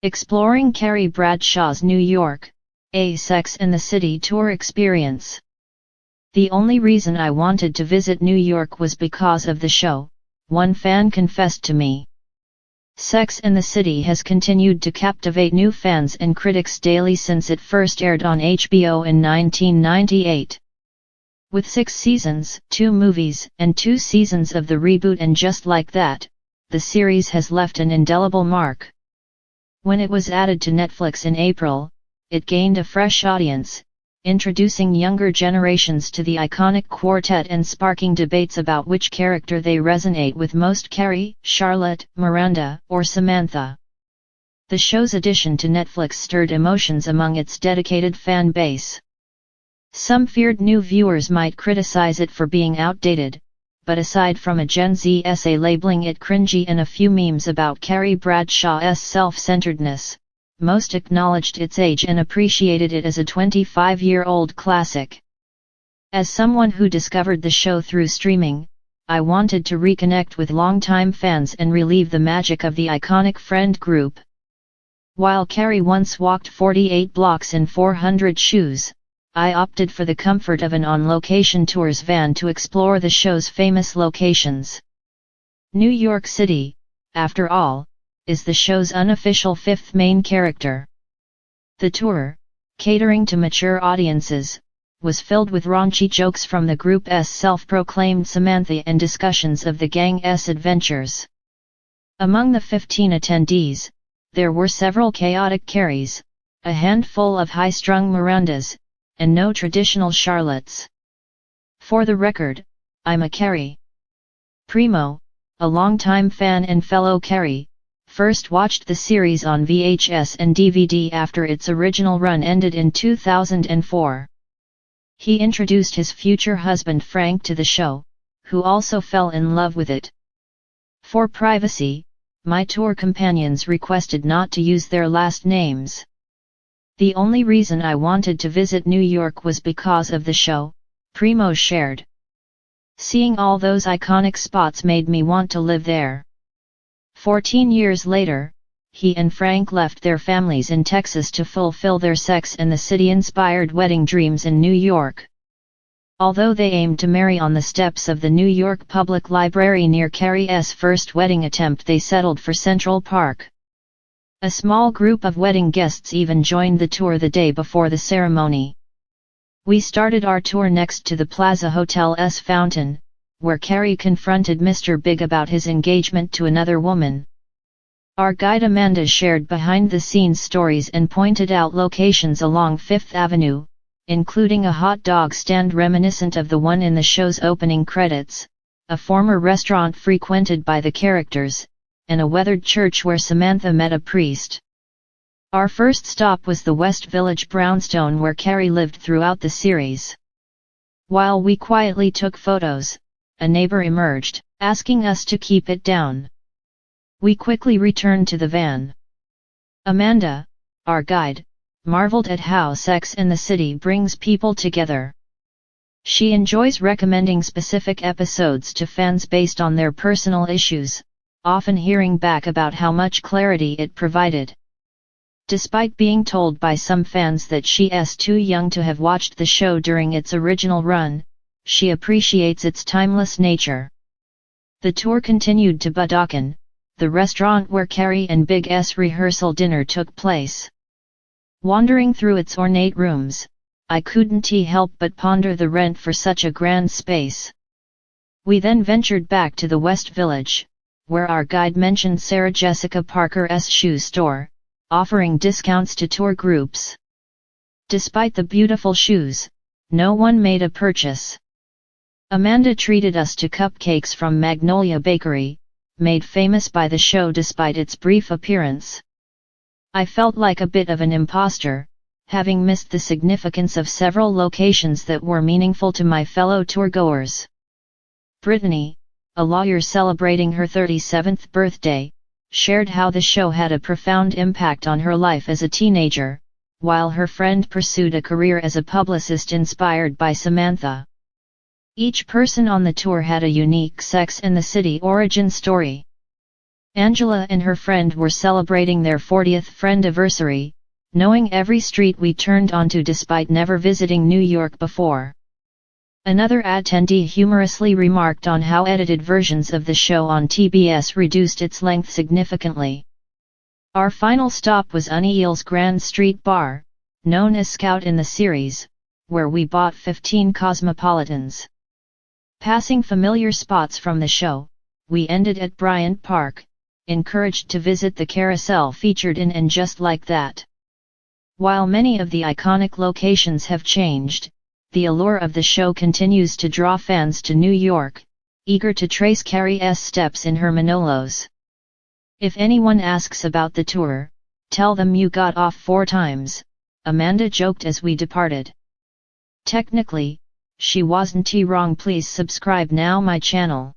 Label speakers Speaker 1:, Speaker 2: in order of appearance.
Speaker 1: Exploring Carrie Bradshaw's New York, a Sex and the City tour experience. The only reason I wanted to visit New York was because of the show, one fan confessed to me. Sex and the City has continued to captivate new fans and critics daily since it first aired on HBO in 1998. With 6 seasons, 2 movies, and 2 seasons of the reboot, and just like that, the series has left an indelible mark. When it was added to Netflix in April, it gained a fresh audience, introducing younger generations to the iconic quartet and sparking debates about which character they resonate with most: Carrie, Charlotte, Miranda, or Samantha. The show's addition to Netflix stirred emotions among its dedicated fan base. Some feared new viewers might criticize it for being outdated, but aside from a Gen Z essay labeling it cringey and a few memes about Carrie Bradshaw's self-centeredness, most acknowledged its age and appreciated it as a 25-year-old classic. As someone who discovered the show through streaming, I wanted to reconnect with longtime fans and relive the magic of the iconic friend group. While Carrie once walked 48 blocks in 400 shoes, I opted for the comfort of an on-location tours van to explore the show's famous locations. New York City, after all, is the show's unofficial 5th main character. The tour, catering to mature audiences, was filled with raunchy jokes from the group's self-proclaimed Samantha and discussions of the gang's adventures. Among the 15 attendees, there were several chaotic Carries, a handful of high-strung Mirandas, and no traditional Charlottes. For the record, I'm a Carrie. Primo, a longtime fan and fellow Carrie, first watched the series on VHS and DVD after its original run ended in 2004. He introduced his future husband Frank to the show, who also fell in love with it. For privacy, my tour companions requested not to use their last names. The only reason I wanted to visit New York was because of the show, Primo shared. Seeing all those iconic spots made me want to live there. 14 years later, he and Frank left their families in Texas to fulfill their Sex and the City-inspired wedding dreams in New York. Although they aimed to marry on the steps of the New York Public Library near Carrie's first wedding attempt, they settled for Central Park. A small group of wedding guests even joined the tour the day before the ceremony. We started our tour next to the Plaza Hotel's fountain, where Carrie confronted Mr. Big about his engagement to another woman. Our guide Amanda shared behind-the-scenes stories and pointed out locations along Fifth Avenue, including a hot dog stand reminiscent of the one in the show's opening credits, a former restaurant frequented by the characters, and a weathered church where Samantha met a priest. Our first stop was the West Village brownstone where Carrie lived throughout the series. While we quietly took photos, a neighbor emerged, asking us to keep it down. We quickly returned to the van. Amanda, our guide, marveled at how Sex and the City brings people together. She enjoys recommending specific episodes to fans based on their personal issues, often hearing back about how much clarity it provided. Despite being told by some fans that she's too young to have watched the show during its original run, she appreciates its timeless nature. The tour continued to Budokan, the restaurant where Carrie and Big's rehearsal dinner took place. Wandering through its ornate rooms, I couldn't help but ponder the rent for such a grand space. We then ventured back to the West Village, where our guide mentioned Sarah Jessica Parker's shoe store, offering discounts to tour groups. Despite the beautiful shoes, no one made a purchase. Amanda treated us to cupcakes from Magnolia Bakery, made famous by the show despite its brief appearance. I felt like a bit of an imposter, having missed the significance of several locations that were meaningful to my fellow tourgoers. Brittany, a lawyer celebrating her 37th birthday, shared how the show had a profound impact on her life as a teenager, while her friend pursued a career as a publicist inspired by Samantha. Each person on the tour had a unique Sex and the City origin story. Angela and her friend were celebrating their 40th friendiversary, knowing every street we turned onto despite never visiting New York before. Another attendee humorously remarked on how edited versions of the show on TBS reduced its length significantly. Our final stop was Uniel's Grand Street Bar, known as Scout in the series, where we bought 15 Cosmopolitans. Passing familiar spots from the show, we ended at Bryant Park, encouraged to visit the carousel featured in And Just Like That. While many of the iconic locations have changed, the allure of the show continues to draw fans to New York, eager to trace Carrie's steps in her Manolos. If anyone asks about the tour, tell them you got off 4 times, Amanda joked as we departed. Technically, she wasn't wrong. Please subscribe now my channel.